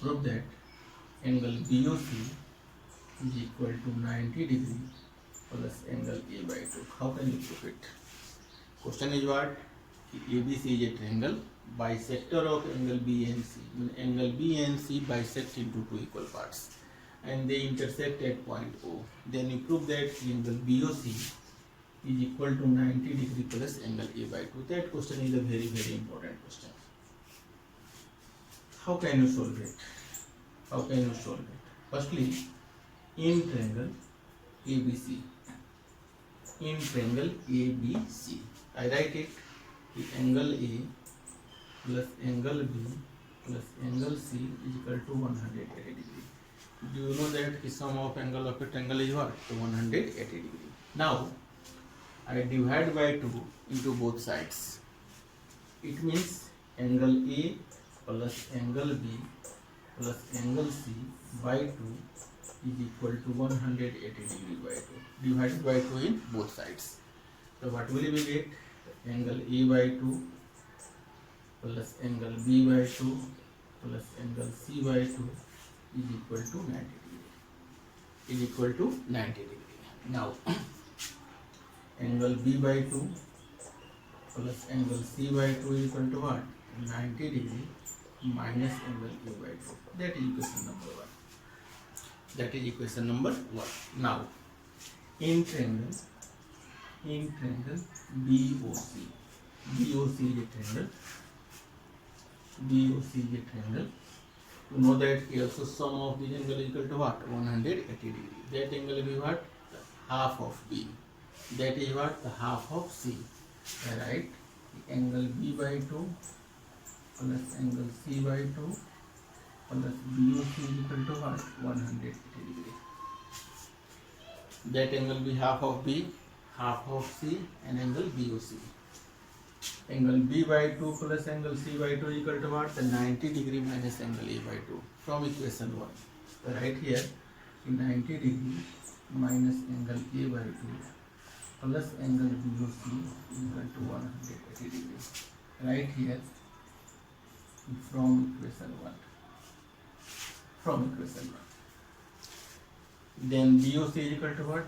Prove that angle BOC is equal to 90 degree plus angle A by 2. How can you prove it? Question is what? ABC is a triangle. Bisector of angle B and C. Angle B and C bisect into two equal parts, and they intersect at point O. Then you prove that angle BOC is equal to 90 degree plus angle A by 2. That question is a very important question. How can you solve it? How can you solve it? Firstly, in triangle ABC, I write it, the angle A plus angle B plus angle C is equal to 180 degree. Do you know that the sum of angle of a triangle is what? 180 degree. Now, I divide by 2 into both sides. It means angle A plus angle B plus angle C by 2 is equal to 180 degree by 2. Divided by 2 in both sides. So what will we get? Angle A by 2 plus angle B by 2 plus angle C by 2 is equal to 90 degree. Is equal to 90 degree. Now, angle B by 2 plus angle C by 2 is equal to what? 90 degree minus angle A by 2. That is equation number 1. That is equation number 1. Now, in triangle BOC is a triangle. BOC is a triangle. You know that here, so sum of the angle is equal to what? 180 degree. That angle will be what? The half of B. That is what? The half of C. Right? The angle B by 2 plus angle C by 2 plus BOC is equal to what? 180 degree. That angle will be half of B, half of C, and angle BOC. Angle B by 2 plus angle C by 2 is equal to what? The 90 degree minus angle A by 2 from equation 1. So right here, 90 degree minus angle A by 2 plus angle BOC is equal to 180 degree. Right here, from equation 1. From equation 1. Then BOC is equal to what?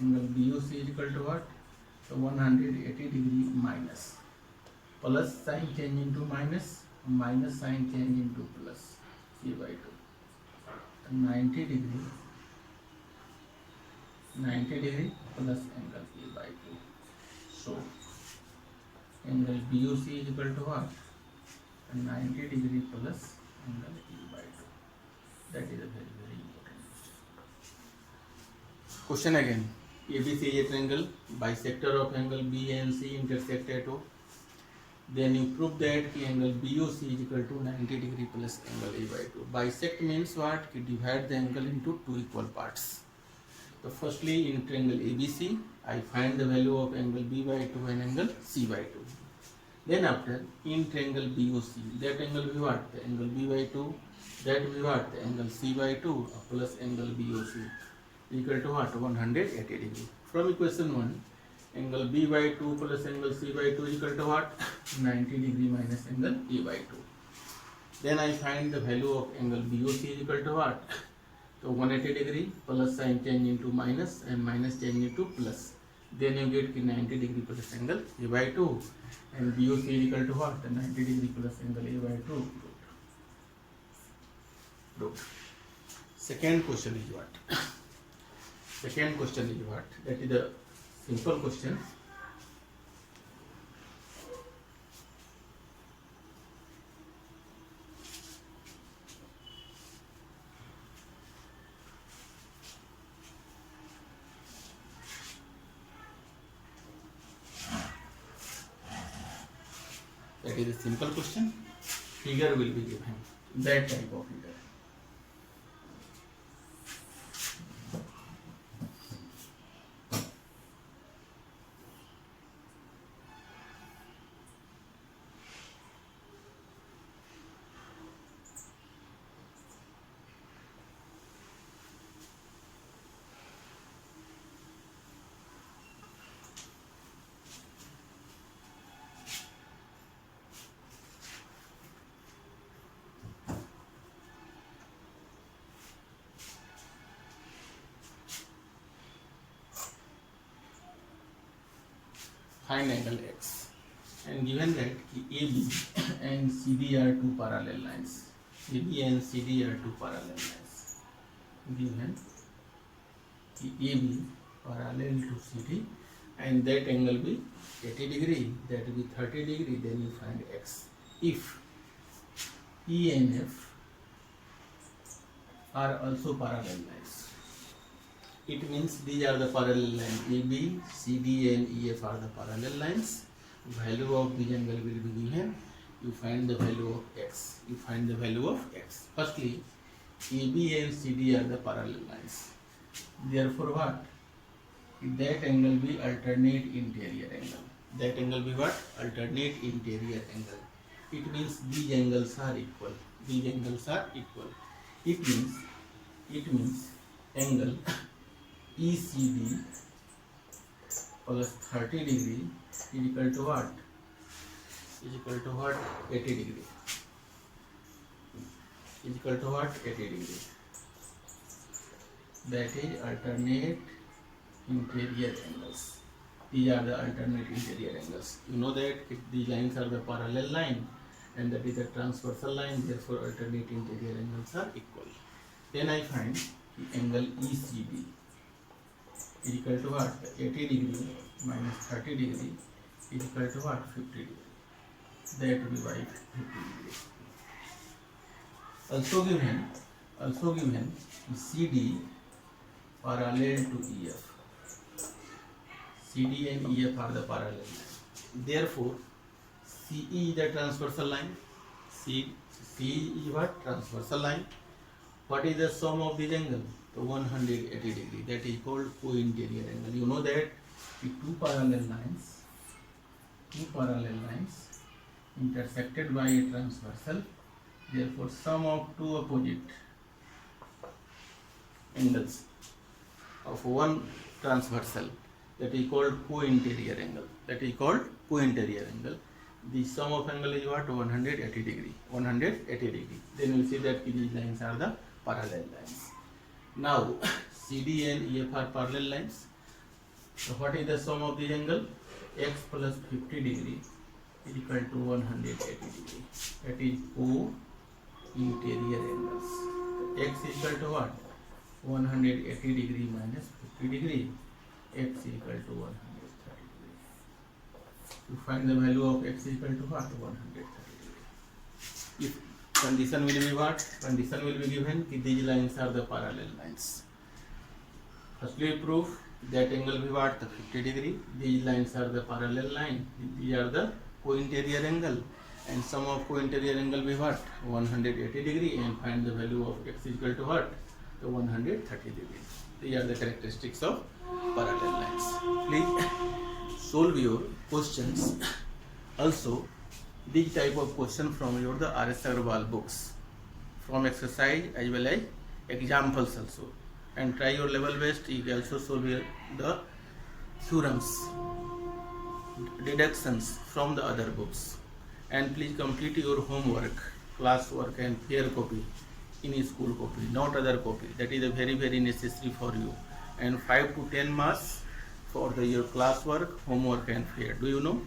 Angle BOC is equal to what? So 180 degree minus. Plus sign change into minus, minus sign change into plus. C by 2. 90 degree plus angle A by 2. So angle BOC is equal to what? 90 degree plus angle A by 2. That is a very important question. Question again. ABC is a triangle. Bisector of angle B and C intersect at O. Then you prove that the angle BOC is equal to 90 degree plus angle A by 2. Bisect means what? You divide the angle into two equal parts. So firstly, in triangle ABC, I find the value of angle B by 2 and angle C by 2. Then after, in triangle BOC, that angle will be what? The angle B by 2. That will be what? The angle C by 2 plus angle BOC equal to what? 180 degree. From equation 1, angle B by 2 plus angle C by 2 equal to what? 90 degree minus angle A by 2. Then I find the value of angle BOC is equal to what? So 180 degree plus sign change into minus and minus change into plus. Then you get 90 degree plus angle A by 2 and BOC is equal to what? The 90 degree plus angle A by 2. Proved. Second question is what? Second question is what? That is the simple question. That is a simple question. Figure will be given. That type of figure. find angle x, and given that AB and CD are two parallel lines, AB and CD are two parallel lines, given AB parallel to CD and that angle be 80 degree, that will be 30 degree, then you find x. If E and F are also parallel lines, it means these are the parallel lines. AB, CD and EF are the parallel lines. Value of this angle will be given. You find the value of x. You find the value of x. Firstly, AB and CD are the parallel lines. Therefore, what? That angle be alternate interior angle. That angle be what? Alternate interior angle. It means these angles are equal. These angles are equal. It means angle ECD plus 30 degree is equal to what? Is equal to what? 80 degree. Is equal to what? 80 degree. That is alternate interior angles. These are the alternate interior angles. You know that if these lines are the parallel line and that is a transversal line, therefore alternate interior angles are equal. Then I find the angle ECB is equal to what? 80 degree minus 30 degree is equal to what? 50 degree. That will be by 50 degree. Also given CD parallel to EF. CD and EF are the parallel line. Therefore, CE is the transversal line. C is what? Transversal line. What is the sum of these angles? So 180 degree. That is called co-interior angle. You know that the two parallel lines intersected by a transversal. Therefore, sum of two opposite angles of one transversal, that is called co-interior angle. That is called co-interior angle. The sum of angle is what? 180 degree. 180 degree. Then we see that these lines are the parallel lines. Now CD and EF are parallel lines. So what is the sum of the angle? X plus 50 degree is equal to 180 degree. That is co-interior angles. X is equal to what? 180 degree minus 50 degree. X is equal to 130 degree. To find the value of x is equal to what? 130 degree. If condition will be what? Condition will be given that these lines are the parallel lines. Firstly, proof that angle be what? 50 degree. These lines are the parallel line. These are the co-interior angle. And sum of co-interior angle be what? 180 degree. And find the value of x is equal to what? The 130 degree. These are the characteristics of parallel lines. Please solve your questions. Also, this type of question from your the R.S. Agarwal books, from exercise as well as examples also, and try your level best. You can also solve the theorems, deductions from the other books, and please complete your homework, classwork and fair copy in school copy, not other copy. That is a very necessary for you. And 5 to 10 marks for your classwork, homework and fair. Do you know?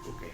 Okay.